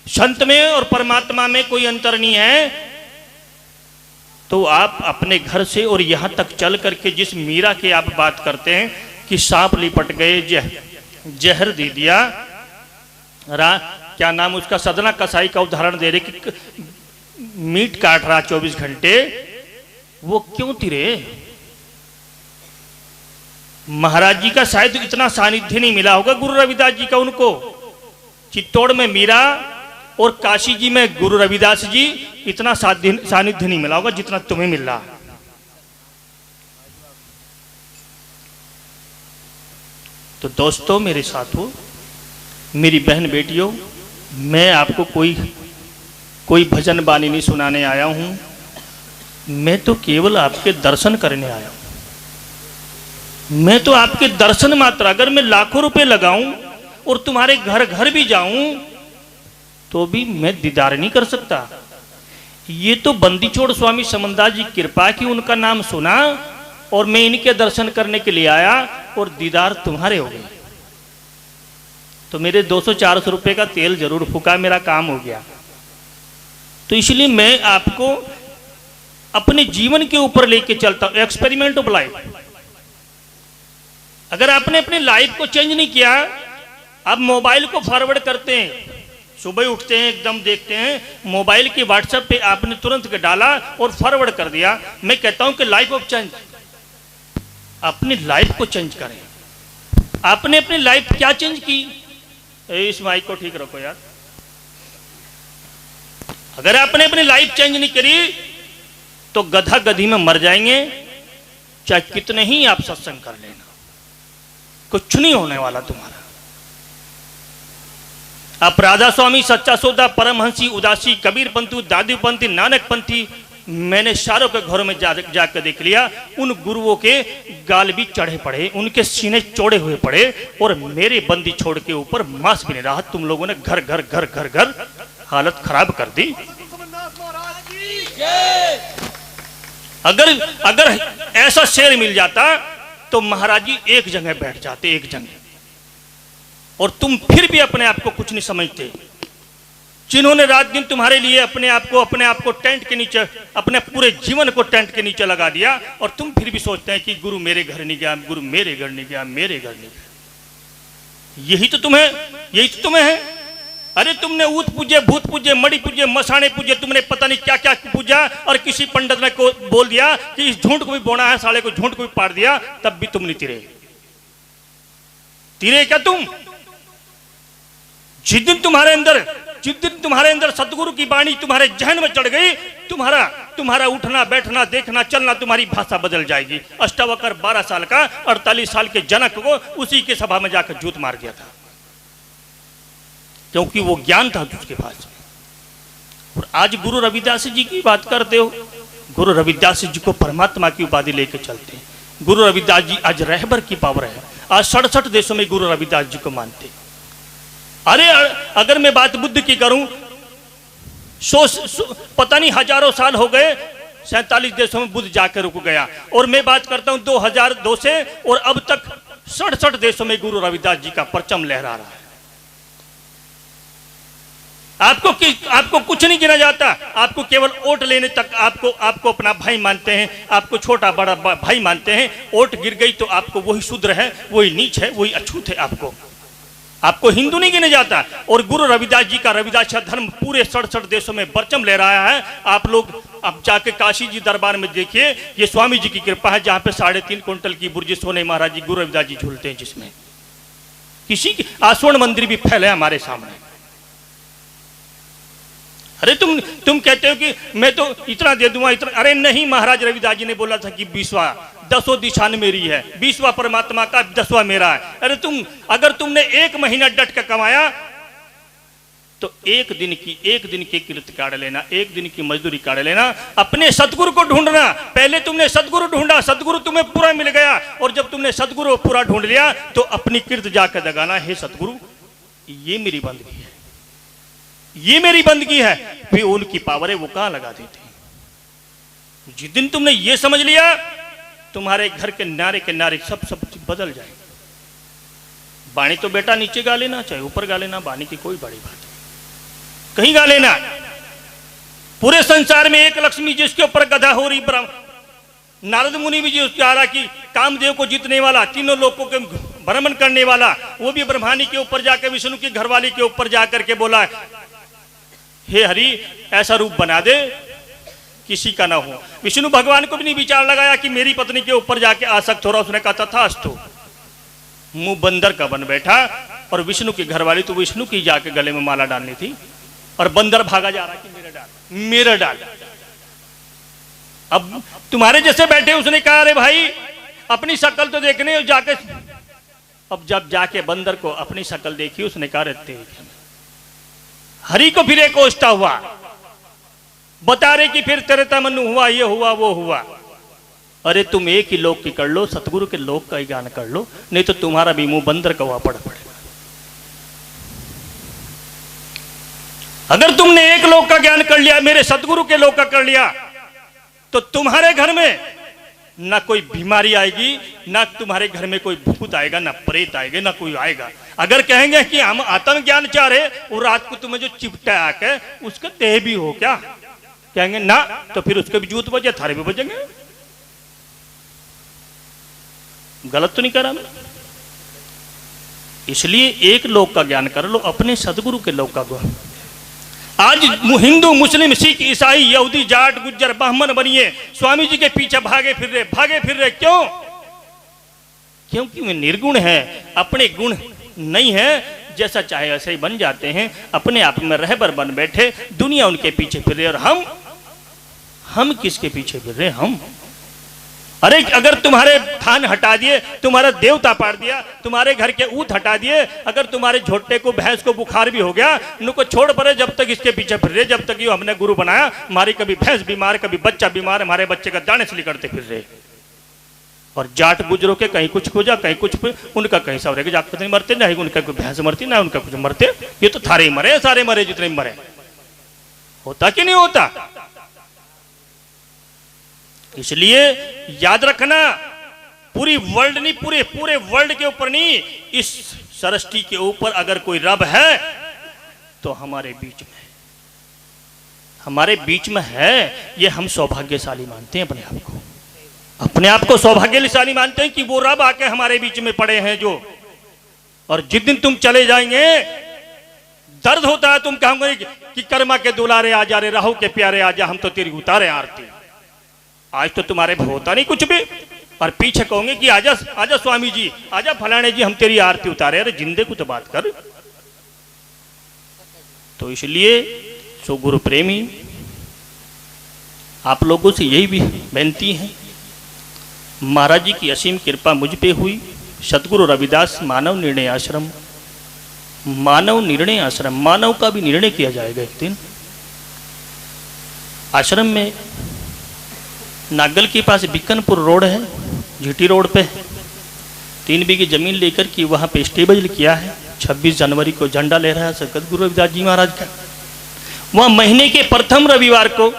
संत में और परमात्मा में कोई अंतर नहीं है। तो आप अपने घर से और यहां तक चल करके जिस मीरा की आप बात करते हैं कि सांप लिपट गए, जहर दे दिया, क्या नाम उसका, सदना कसाई का उदाहरण दे रहे कि मीट काट रहा 24 घंटे, वो क्यों तिरे? महाराज जी का शायद इतना सानिध्य नहीं मिला होगा गुरु रविदास जी का उनको। चित्तौड़ में मीरा और काशी जी में गुरु रविदास जी, इतना सानिध्य नहीं मिला होगा जितना तुम्हें मिल रहा। तो दोस्तों, मेरे साथों, मेरी बहन बेटियों, मैं आपको कोई भजन बानी नहीं सुनाने आया हूं। मैं तो केवल आपके दर्शन करने आया हूं। मैं तो आपके दर्शन मात्र, अगर मैं लाखों रुपए लगाऊं और तुम्हारे घर घर भी जाऊं तो भी मैं दीदार नहीं कर सकता। ये तो बंदीछोड़ स्वामी समनदास जी कृपा की उनका नाम सुना और मैं इनके दर्शन करने के लिए आया और दीदार तुम्हारे हो गए। तो मेरे 200-400 रुपए का तेल जरूर फूका, मेरा काम हो गया। तो इसलिए मैं आपको अपने जीवन के ऊपर लेके चलता हूं, एक्सपेरिमेंट ऑफ लाइफ। अगर आपने अपनी लाइफ को चेंज नहीं किया, आप मोबाइल को फॉरवर्ड करते हैं, सुबह उठते हैं एकदम देखते हैं मोबाइल के व्हाट्सएप पे आपने तुरंत के डाला और फॉरवर्ड कर दिया। मैं कहता हूं कि लाइफ ऑफ चेंज, अपनी लाइफ को चेंज करें। आपने अपनी लाइफ क्या चेंज की? इस माइक को ठीक रखो यार। अगर आपने अपनी लाइफ चेंज नहीं करी तो गधा गधी में मर जाएंगे, चाहे कितने ही आप सत्संग कर लेना, कुछ नहीं होने वाला तुम्हारा। आप राधा स्वामी, सच्चा सौदा, परमहंसी, उदासी, कबीर पंथी, दादी पंथी, नानक पंथी, मैंने सारों के घरों में जाकर देख लिया। उन गुरुओं के गाल भी चढ़े पड़े, उनके सीने चौड़े हुए पड़े और मेरे बंदी छोड़ के ऊपर मांस भी नहीं रहा। तुम लोगों ने घर घर घर घर घर हालत खराब कर दी। अगर ऐसा शेर मिल जाता तो महाराज जी एक जगह बैठ जाते, एक जगह। और तुम फिर भी अपने आप को कुछ नहीं समझते। जिन्होंने रात दिन तुम्हारे लिए अपने आप को टेंट के नीचे, अपने पूरे जीवन को टेंट के नीचे लगा दिया, और तुम फिर भी सोचते हैं कि गुरु मेरे घर नहीं गया, गुरु मेरे घर नहीं गया, मेरे घर नहीं गया। यही तो तुम्हें है। अरे तुमने ऊत पूजे, भूत पूजे, मड़ी पूजे, मसाने पूजे, तुमने पता नहीं क्या क्या पूजा, और किसी पंडित ने को बोल दिया कि इस झूठ को भी बोना है, साले को झूठ को भी पाड़ दिया, तब भी तुम नहीं तिरे क्या तुम? जिस दिन तुम्हारे अंदर सतगुरु की वाणी तुम्हारे जहन में चढ़ गई, तुम्हारा उठना बैठना देखना चलना, तुम्हारी भाषा बदल जाएगी। अष्टावक्र 12 साल का 48 साल के जनक को उसी के सभा में जाकर जूत मार दिया था, क्योंकि वो ज्ञान था उसके पास। और आज गुरु रविदास जी की बात करते हो, गुरु रविदास जी को परमात्मा की उपाधि लेकर चलते हैं। गुरु रविदास जी आज रहबर की पावर है। आज 67 देशों में गुरु रविदास जी को मानते। अरे अगर मैं बात बुद्ध की करूं, पता नहीं हजारों साल हो गए, 47 देशों में बुद्ध जाकर रुक गया। और मैं बात करता हूं 2002 से, और अब तक 67 देशों में गुरु रविदास जी का परचम लहरा रहा है। आपको कुछ नहीं गिना जाता, आपको केवल वोट लेने तक आपको अपना भाई मानते हैं, आपको छोटा बड़ा भाई मानते हैं। वोट गिर गई तो आपको वही शूद्र है, वही नीच है, वही अछूत है। आपको हिंदू नहीं गिने जाता। और गुरु रविदास जी का रविदास धर्म पूरे 67 देशों में परचम ले रहा है। आप लोग अब जाके काशी जी दरबार में देखिए, ये स्वामी जी की कृपा है, जहां पे 3.5 कुंटल की बुर्जी सोने महाराज जी गुरु रविदास जी झूलते हैं, जिसमें किसी की स्वर्ण मंदिर भी फैले हमारे सामने। अरे तुम कहते हो कि मैं तो इतना दे दूंगा, इतना। अरे नहीं, महाराज रविदास जी ने बोला था कि 20वां 10 दिशान मेरी है, 20वां परमात्मा का, 10वां मेरा है। अरे अगर तुमने 1 महीना डट कर कमाया तो एक दिन की किरत काट लेना, एक दिन की मजदूरी काट लेना। अपने सतगुरु को ढूंढना। पहले तुमने सतगुरु ढूंढा, सतगुरु तुम्हें पूरा मिल गया, और जब तुमने सतगुरु पूरा ढूंढ लिया तो अपनी किरत जाकर दगाना, हे सतगुरु ये मेरी बंदगी है, ये मेरी बंदगी है। फिर उनकी पावर है, वो कहां लगा देते हैं। जिस दिन तुमने ये समझ लिया, तुम्हारे घर के नारे सब बदल जाएंगे। बाणी तो बेटा नीचे गा लेना, चाहे ऊपर गा लेना, बाणी की कोई बड़ी बात नहीं, कहीं गा लेना। पूरे संसार में एक लक्ष्मी जिसके ऊपर गधा हो रही, नारद मुनि भी जी उसकी आरा की, कामदेव को जीतने वाला, तीनों लोगों के भ्रमण करने वाला, वो भी ब्रह्मानी के ऊपर जाकर विष्णु की घरवाली के ऊपर जाकर के बोला, हे हरि ऐसा रूप बना दे किसी का ना हो। विष्णु भगवान को भी नहीं विचार लगाया कि मेरी पत्नी के ऊपर जाके आसक्त हो रहा, उसने कहा तथास्तु, मुंह बंदर का बन बैठा। और विष्णु की घरवाली तो विष्णु की जाके गले में माला डालनी थी, और बंदर भागा जा रहा कि मेरा डाल, मेरा डाल। अब तुम्हारे जैसे बैठे, उसने कहा अरे भाई अपनी शक्ल तो देखने जाके, अब जब जाके बंदर को अपनी शक्ल देखी, उसने कहा रहते हरि को फिर एक ओष्टा हुआ, बता रहे कि फिर तेरे तमन्नु हुआ, ये हुआ वो हुआ। अरे तुम एक ही लोक की कर लो, सतगुरु के लोक का ही ज्ञान कर लो, नहीं तो तुम्हारा भी मुंह बंदर का हुआ पड़ेगा। अगर तुमने एक लोक का ज्ञान कर लिया, मेरे सतगुरु के लोक का कर लिया, तो तुम्हारे घर में ना कोई बीमारी आएगी, ना तुम्हारे घर में कोई भूत आएगा, ना प्रेत आएगा, ना कोई आएगा। अगर कहेंगे कि हम आत्म ज्ञान चाह रहे, वो रात को तुम्हें जो चिपटा आके उसका देह भी हो क्या, कहेंगे ना, तो फिर उसके भी जूत बजे, थारे भी बजेंगे। गलत तो नहीं करा मैं? इसलिए एक लोक का ज्ञान कर लो, अपने सदगुरु के लोक का ज्ञान। आज हिंदू, मुस्लिम, सिख, ईसाई, यहूदी, जाट, गुज्जर, ब्राह्मण बनिए, स्वामी जी के पीछे भागे फिर रहे। क्यों? क्योंकि वे निर्गुण है, अपने गुण नहीं है, जैसा चाहे ऐसे ही बन जाते हैं, अपने आप में रहबर बन बैठे, दुनिया उनके पीछे फिर रहे। और हम किसके पीछे फिर रहे? हम। अरे अगर तुम्हारे थान हटा दिए, तुम्हारा देवता पाड़ दिया, तुम्हारे घर के ऊत हटा दिए, अगर तुम्हारे झोटे को, भैंस को बुखार भी हो गया, उनको छोड़ पड़े, जब तक इसके पीछे फिर रहे, जब तक ये हमने गुरु बनाया, हमारी कभी भैंस बीमार, कभी बच्चा बीमार, हमारे बच्चे का दाने से करते फिर रहे। और जाट गुजरों के कहीं कुछ हो जा, कहीं कुछ, उनका कहीं सवरे के जाट नहीं मरते, ना उनका कोई भैंस मरती, ना उनका कुछ मरते। ये तो थारे ही मरे, सारे मरे जितने मरे। होता कि नहीं होता? इसलिए याद रखना, पूरी वर्ल्ड नहीं, पूरे वर्ल्ड के ऊपर नहीं, इस सृष्टि के ऊपर अगर कोई रब है तो हमारे बीच में है। ये हम सौभाग्यशाली मानते हैं अपने आप को सौभाग्यशाली मानते हैं कि वो रब आके हमारे बीच में पड़े हैं जो। और जिस दिन तुम चले जाएंगे, दर्द होता है, तुम कहोगे कि कर्मा के दुलारे आ जा रे, राहु के प्यारे आ जा, हम तो तेरी उतारे आरती। आज तो तुम्हारे होता नहीं कुछ भी, और पीछे कहोगे कि आजा आजा स्वामी जी, आजा फलाने जी, हम तेरी आरती उतारे। अरे जिंदे को तो बात कर। तो इसलिए सो गुरु प्रेमी, आप लोगों से यही भी बेनती है, महाराज जी की असीम कृपा मुझ पे हुई। सतगुरु रविदास मानव निर्णय आश्रम, मानव का भी निर्णय किया जाएगा एक दिन। आश्रम में नागल के पास बिकनपुर रोड है, जीटी रोड पे 3 बीघे जमीन लेकर के वहाँ पे स्टेबल किया है। 26 जनवरी को झंडा ले रहा है सतगुरु रविदास जी महाराज का। वहाँ महीने के प्रथम रविवार को,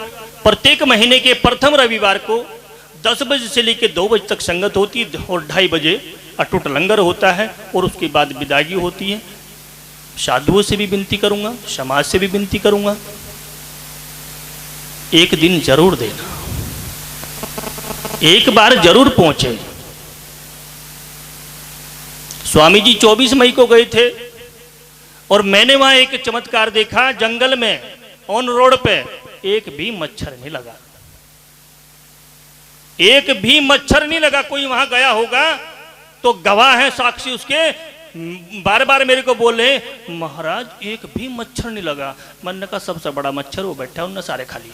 प्रत्येक महीने के प्रथम रविवार को 10 बजे से लेकर 2 बजे तक संगत होती है, और 2:30 बजे अटूट लंगर होता है, और उसके बाद विदाई होती है। साधुओं से भी विनती करूंगा, समाज से भी विनती करूंगा, एक दिन जरूर देना, एक बार जरूर पहुंचे। स्वामी जी 24 मई को गए थे, और मैंने वहां एक चमत्कार देखा। जंगल में ऑन रोड पे एक भी मच्छर नहीं लगा, एक भी मच्छर नहीं लगा। कोई वहां गया होगा तो गवाह है, साक्षी उसके, बार बार मेरे को बोले महाराज एक भी मच्छर नहीं लगा। मैंने कहा सबसे बड़ा मच्छर वो बैठा, उनने सारे खा लिए।